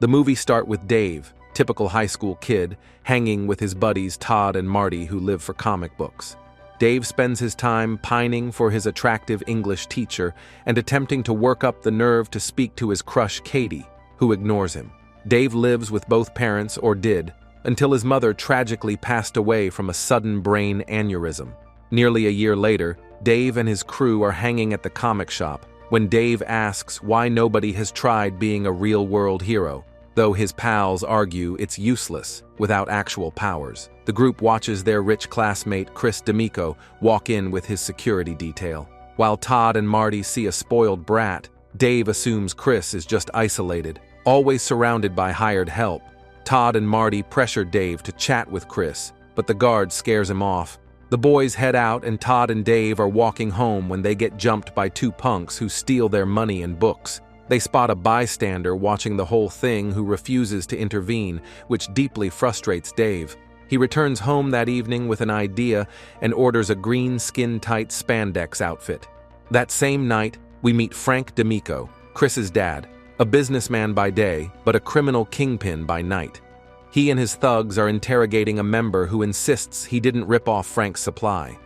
The movie starts with Dave, typical high school kid, hanging with his buddies Todd and Marty who live for comic books. Dave spends his time pining for his attractive English teacher and attempting to work up the nerve to speak to his crush Katie, who ignores him. Dave lives with both parents, or did, until his mother tragically passed away from a sudden brain aneurysm. Nearly a year later, Dave and his crew are hanging at the comic shop when Dave asks why nobody has tried being a real-world hero, though his pals argue it's useless without actual powers. The group watches their rich classmate Chris D'Amico walk in with his security detail. While Todd and Marty see a spoiled brat, Dave assumes Chris is just isolated, always surrounded by hired help. Todd and Marty pressure Dave to chat with Chris, but the guard scares him off. The boys head out and Todd and Dave are walking home when they get jumped by two punks who steal their money and books. They spot a bystander watching the whole thing who refuses to intervene, which deeply frustrates Dave. He returns home that evening with an idea and orders a green skin-tight spandex outfit. That same night, we meet Frank D'Amico, Chris's dad, a businessman by day, but a criminal kingpin by night. He and his thugs are interrogating a member who insists he didn't rip off Frank's supply.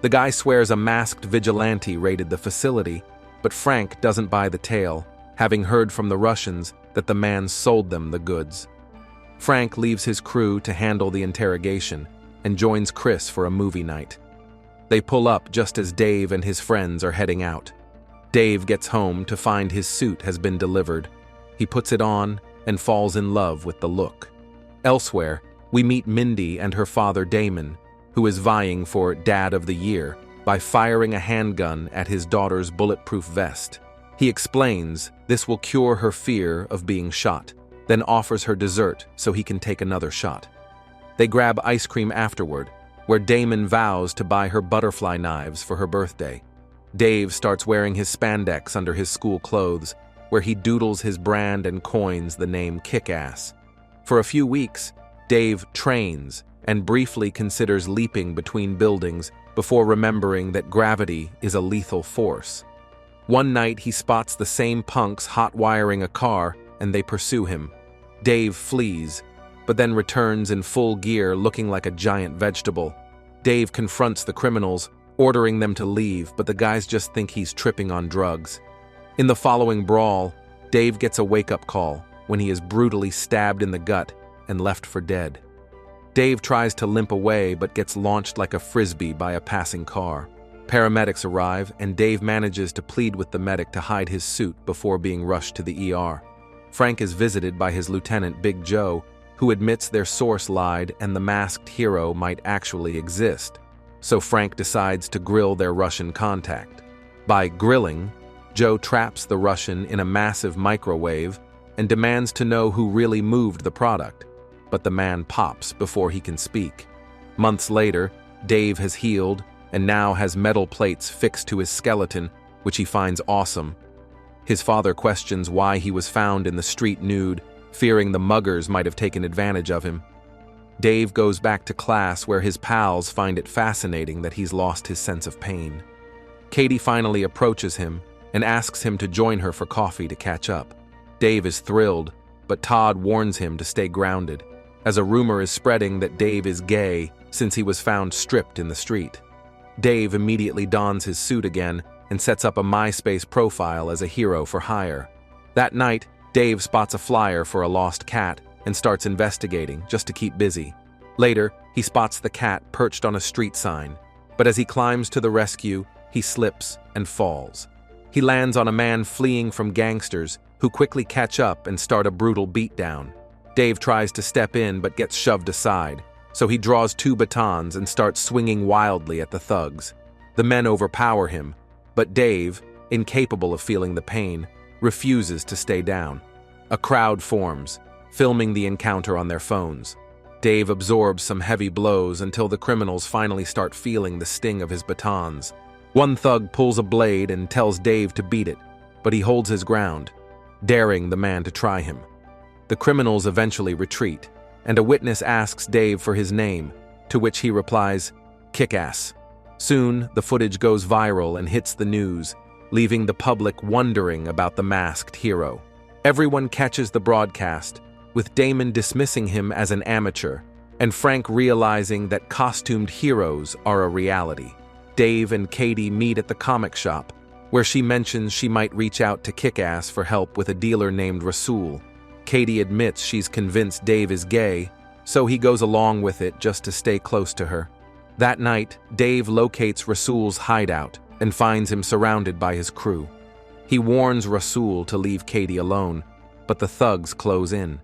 The guy swears a masked vigilante raided the facility, but Frank doesn't buy the tale, having heard from the Russians that the man sold them the goods. Frank leaves his crew to handle the interrogation and joins Chris for a movie night. They pull up just as Dave and his friends are heading out. Dave gets home to find his suit has been delivered. He puts it on and falls in love with the look. Elsewhere, we meet Mindy and her father Damon, who is vying for Dad of the Year by firing a handgun at his daughter's bulletproof vest. He explains this will cure her fear of being shot, then offers her dessert so he can take another shot. They grab ice cream afterward, where Damon vows to buy her butterfly knives for her birthday. Dave starts wearing his spandex under his school clothes, where he doodles his brand and coins the name Kick-Ass. For a few weeks, Dave trains and briefly considers leaping between buildings before remembering that gravity is a lethal force. One night he spots the same punks hot-wiring a car and they pursue him. Dave flees, but then returns in full gear looking like a giant vegetable. Dave confronts the criminals, ordering them to leave, but the guys just think he's tripping on drugs. In the following brawl, Dave gets a wake-up call when he is brutally stabbed in the gut and left for dead. Dave tries to limp away but gets launched like a frisbee by a passing car. Paramedics arrive and Dave manages to plead with the medic to hide his suit before being rushed to the ER. Frank is visited by his lieutenant Big Joe, who admits their source lied and the masked hero might actually exist. So Frank decides to grill their Russian contact. By grilling, Joe traps the Russian in a massive microwave and demands to know who really moved the product, but the man pops before he can speak. Months later, Dave has healed and now has metal plates fixed to his skeleton, which he finds awesome. His father questions why he was found in the street nude, fearing the muggers might have taken advantage of him. Dave goes back to class where his pals find it fascinating that he's lost his sense of pain. Katie finally approaches him and asks him to join her for coffee to catch up. Dave is thrilled, but Todd warns him to stay grounded, as a rumor is spreading that Dave is gay since he was found stripped in the street. Dave immediately dons his suit again and sets up a MySpace profile as a hero for hire. That night, Dave spots a flyer for a lost cat and starts investigating just to keep busy. Later, he spots the cat perched on a street sign, but as he climbs to the rescue, he slips and falls. He lands on a man fleeing from gangsters who quickly catch up and start a brutal beatdown. Dave tries to step in but gets shoved aside, so he draws two batons and starts swinging wildly at the thugs. The men overpower him, but Dave, incapable of feeling the pain, refuses to stay down. A crowd forms, filming the encounter on their phones. Dave absorbs some heavy blows until the criminals finally start feeling the sting of his batons. One thug pulls a blade and tells Dave to beat it, but he holds his ground, daring the man to try him. The criminals eventually retreat, and a witness asks Dave for his name, to which he replies, "Kick-Ass." Soon, the footage goes viral and hits the news, leaving the public wondering about the masked hero. Everyone catches the broadcast, with Damon dismissing him as an amateur, and Frank realizing that costumed heroes are a reality. Dave and Katie meet at the comic shop, where she mentions she might reach out to Kick-Ass for help with a dealer named Rasul. Katie admits she's convinced Dave is gay, so he goes along with it just to stay close to her. That night, Dave locates Rasul's hideout and finds him surrounded by his crew. He warns Rasul to leave Katie alone, but the thugs close in.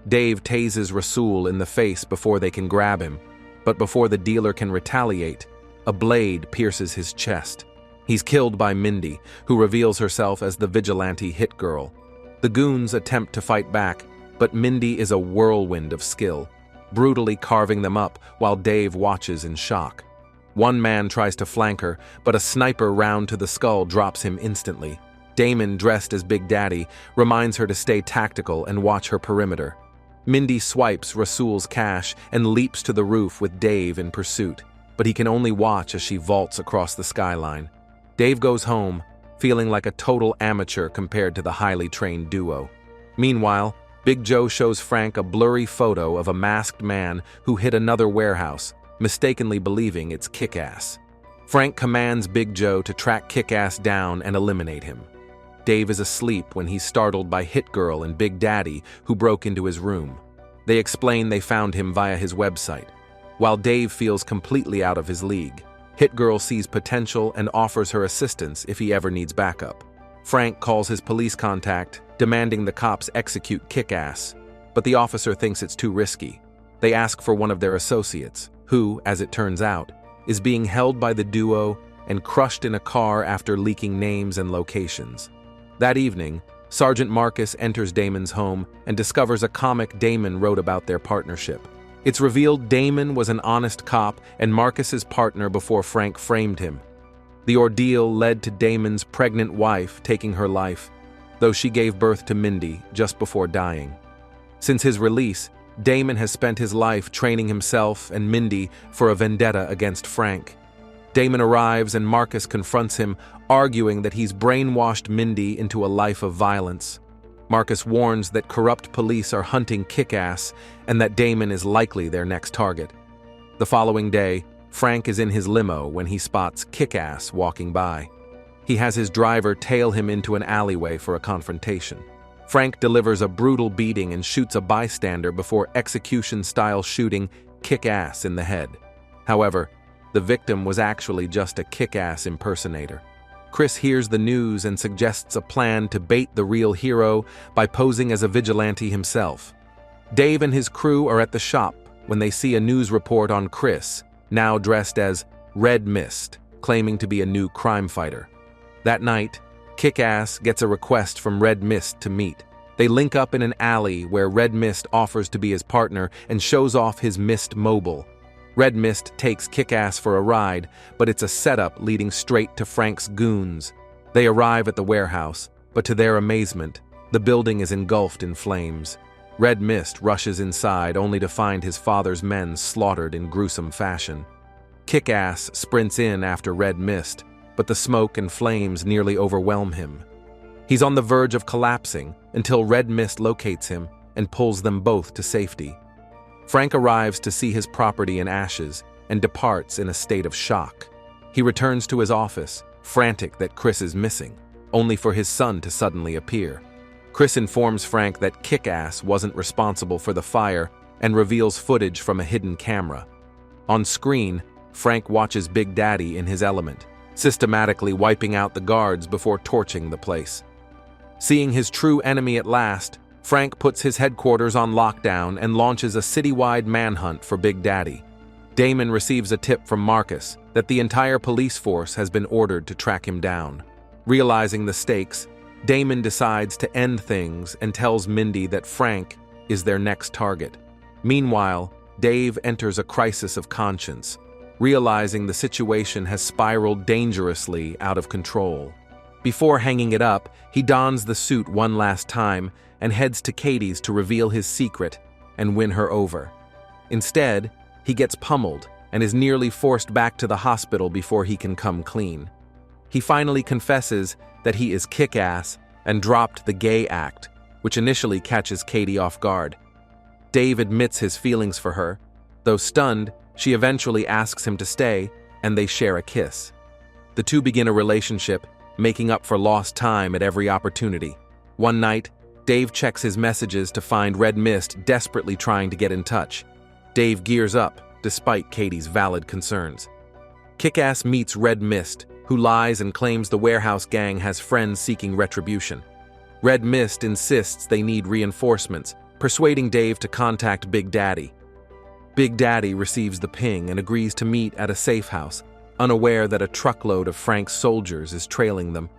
Dave tases Rasul in the face before they can grab him, but before the dealer can retaliate, a blade pierces his chest. He's killed by Mindy, who reveals herself as the vigilante hit girl. The goons attempt to fight back, but Mindy is a whirlwind of skill, brutally carving them up while Dave watches in shock. One man tries to flank her, but a sniper round to the skull drops him instantly. Damon, dressed as Big Daddy, reminds her to stay tactical and watch her perimeter. Mindy swipes Rasul's cash and leaps to the roof with Dave in pursuit, but he can only watch as she vaults across the skyline. Dave goes home, feeling like a total amateur compared to the highly trained duo. Meanwhile, Big Joe shows Frank a blurry photo of a masked man who hit another warehouse, mistakenly believing it's Kick-Ass. Frank commands Big Joe to track Kick-Ass down and eliminate him. Dave is asleep when he's startled by Hit Girl and Big Daddy, who broke into his room. They explain they found him via his website. While Dave feels completely out of his league, Hit Girl sees potential and offers her assistance if he ever needs backup. Frank calls his police contact, demanding the cops execute Kick-Ass, but the officer thinks it's too risky. They ask for one of their associates, who, as it turns out, is being held by the duo and crushed in a car after leaking names and locations. That evening, Sergeant Marcus enters Damon's home and discovers a comic Damon wrote about their partnership. It's revealed Damon was an honest cop and Marcus's partner before Frank framed him. The ordeal led to Damon's pregnant wife taking her life, though she gave birth to Mindy just before dying. Since his release, Damon has spent his life training himself and Mindy for a vendetta against Frank. Damon arrives and Marcus confronts him, arguing that he's brainwashed Mindy into a life of violence. Marcus warns that corrupt police are hunting Kick-Ass and that Damon is likely their next target. The following day, Frank is in his limo when he spots Kick-Ass walking by. He has his driver tail him into an alleyway for a confrontation. Frank delivers a brutal beating and shoots a bystander before execution-style shooting Kick-Ass in the head. However, the victim was actually just a Kick-Ass impersonator. Chris hears the news and suggests a plan to bait the real hero by posing as a vigilante himself. Dave and his crew are at the shop when they see a news report on Chris, now dressed as Red Mist, claiming to be a new crime fighter. That night, Kick-Ass gets a request from Red Mist to meet. They link up in an alley where Red Mist offers to be his partner and shows off his Mist mobile. Red Mist takes Kick-Ass for a ride, but it's a setup leading straight to Frank's goons. They arrive at the warehouse, but to their amazement, the building is engulfed in flames. Red Mist rushes inside only to find his father's men slaughtered in gruesome fashion. Kick-Ass sprints in after Red Mist, but the smoke and flames nearly overwhelm him. He's on the verge of collapsing until Red Mist locates him and pulls them both to safety. Frank arrives to see his property in ashes and departs in a state of shock. He returns to his office, frantic that Chris is missing, only for his son to suddenly appear. Chris informs Frank that Kick-Ass wasn't responsible for the fire and reveals footage from a hidden camera. On screen, Frank watches Big Daddy in his element, systematically wiping out the guards before torching the place. Seeing his true enemy at last, Frank puts his headquarters on lockdown and launches a citywide manhunt for Big Daddy. Damon receives a tip from Marcus that the entire police force has been ordered to track him down. Realizing the stakes, Damon decides to end things and tells Mindy that Frank is their next target. Meanwhile, Dave enters a crisis of conscience, realizing the situation has spiraled dangerously out of control. Before hanging it up, he dons the suit one last time and heads to Katie's to reveal his secret and win her over. Instead, he gets pummeled and is nearly forced back to the hospital before he can come clean. He finally confesses that he is Kick-Ass and dropped the gay act, which initially catches Katie off guard. Dave admits his feelings for her. Though stunned, she eventually asks him to stay, and they share a kiss. The two begin a relationship, making up for lost time at every opportunity. One night, Dave checks his messages to find Red Mist desperately trying to get in touch. Dave gears up, despite Katie's valid concerns. Kick-Ass meets Red Mist, who lies and claims the warehouse gang has friends seeking retribution. Red Mist insists they need reinforcements, persuading Dave to contact Big Daddy. Big Daddy receives the ping and agrees to meet at a safe house, unaware that a truckload of Frank's soldiers is trailing them.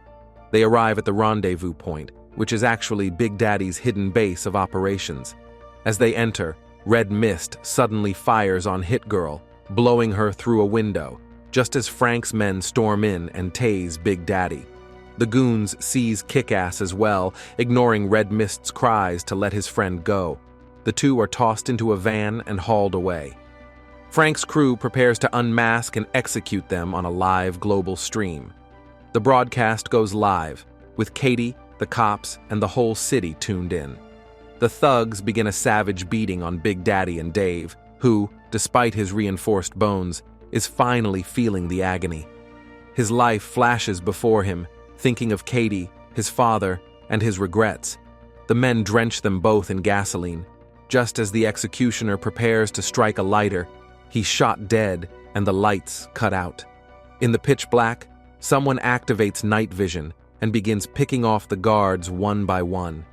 They arrive at the rendezvous point, which is actually Big Daddy's hidden base of operations. As they enter, Red Mist suddenly fires on Hit Girl, blowing her through a window, just as Frank's men storm in and tase Big Daddy. The goons seize Kick-Ass as well, ignoring Red Mist's cries to let his friend go. The two are tossed into a van and hauled away. Frank's crew prepares to unmask and execute them on a live global stream. The broadcast goes live, with Katie, the cops, and the whole city tuned in. The thugs begin a savage beating on Big Daddy and Dave, who, despite his reinforced bones, is finally feeling the agony. His life flashes before him, thinking of Katie, his father, and his regrets. The men drench them both in gasoline. Just as the executioner prepares to strike a lighter, he's shot dead and the lights cut out. In the pitch black, someone activates night vision and begins picking off the guards one by one.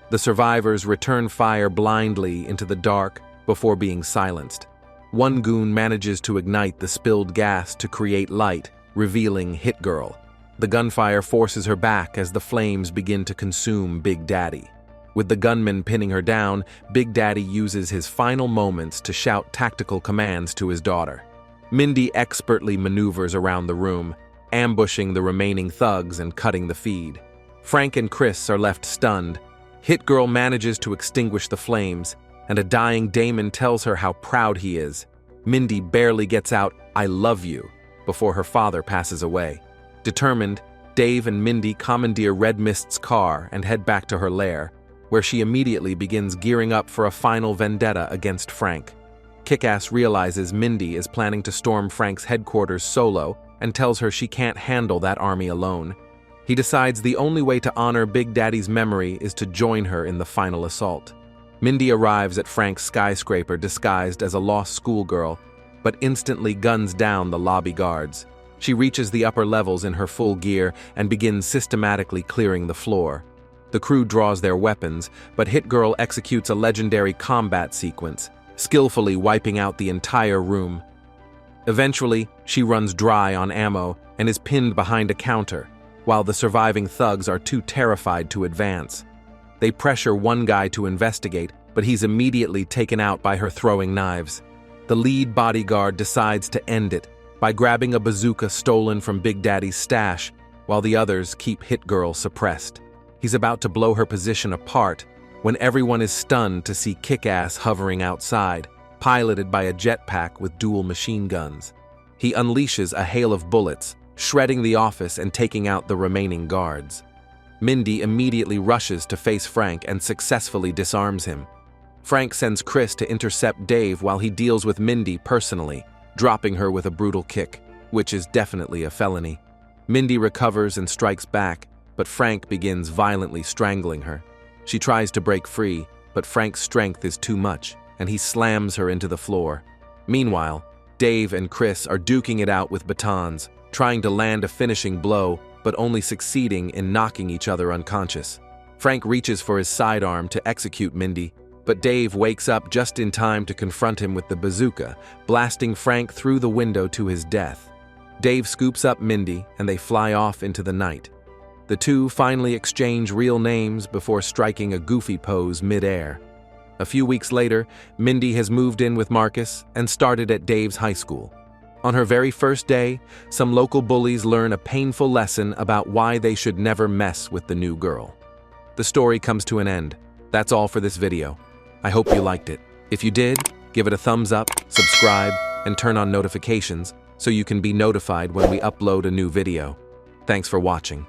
The survivors return fire blindly into the dark before being silenced. One goon manages to ignite the spilled gas to create light, revealing Hit Girl. The gunfire forces her back as the flames begin to consume Big Daddy. With the gunman pinning her down, Big Daddy uses his final moments to shout tactical commands to his daughter. Mindy expertly maneuvers around the room, ambushing the remaining thugs and cutting the feed. Frank and Chris are left stunned. Hit Girl manages to extinguish the flames, and a dying Damon tells her how proud he is. Mindy barely gets out, "I love you," before her father passes away. Determined, Dave and Mindy commandeer Red Mist's car and head back to her lair, where she immediately begins gearing up for a final vendetta against Frank. Kick-Ass realizes Mindy is planning to storm Frank's headquarters solo and tells her she can't handle that army alone. He decides the only way to honor Big Daddy's memory is to join her in the final assault. Mindy arrives at Frank's skyscraper disguised as a lost schoolgirl, but instantly guns down the lobby guards. She reaches the upper levels in her full gear and begins systematically clearing the floor. The crew draws their weapons, but Hit Girl executes a legendary combat sequence, skillfully wiping out the entire room. Eventually, she runs dry on ammo and is pinned behind a counter, while the surviving thugs are too terrified to advance. They pressure one guy to investigate, but he's immediately taken out by her throwing knives. The lead bodyguard decides to end it by grabbing a bazooka stolen from Big Daddy's stash, while the others keep Hit Girl suppressed. He's about to blow her position apart when everyone is stunned to see Kick-Ass hovering outside, piloted by a jetpack with dual machine guns. He unleashes a hail of bullets, shredding the office and taking out the remaining guards. Mindy immediately rushes to face Frank and successfully disarms him. Frank sends Chris to intercept Dave while he deals with Mindy personally, dropping her with a brutal kick, which is definitely a felony. Mindy recovers and strikes back, but Frank begins violently strangling her. She tries to break free, but Frank's strength is too much, and he slams her into the floor. Meanwhile, Dave and Chris are duking it out with batons, trying to land a finishing blow, but only succeeding in knocking each other unconscious. Frank reaches for his sidearm to execute Mindy, but Dave wakes up just in time to confront him with the bazooka, blasting Frank through the window to his death. Dave scoops up Mindy, and they fly off into the night. The two finally exchange real names before striking a goofy pose mid-air. A few weeks later, Mindy has moved in with Marcus and started at Dave's high school. On her very first day, some local bullies learn a painful lesson about why they should never mess with the new girl. The story comes to an end. That's all for this video. I hope you liked it. If you did, give it a thumbs up, subscribe, and turn on notifications so you can be notified when we upload a new video. Thanks for watching.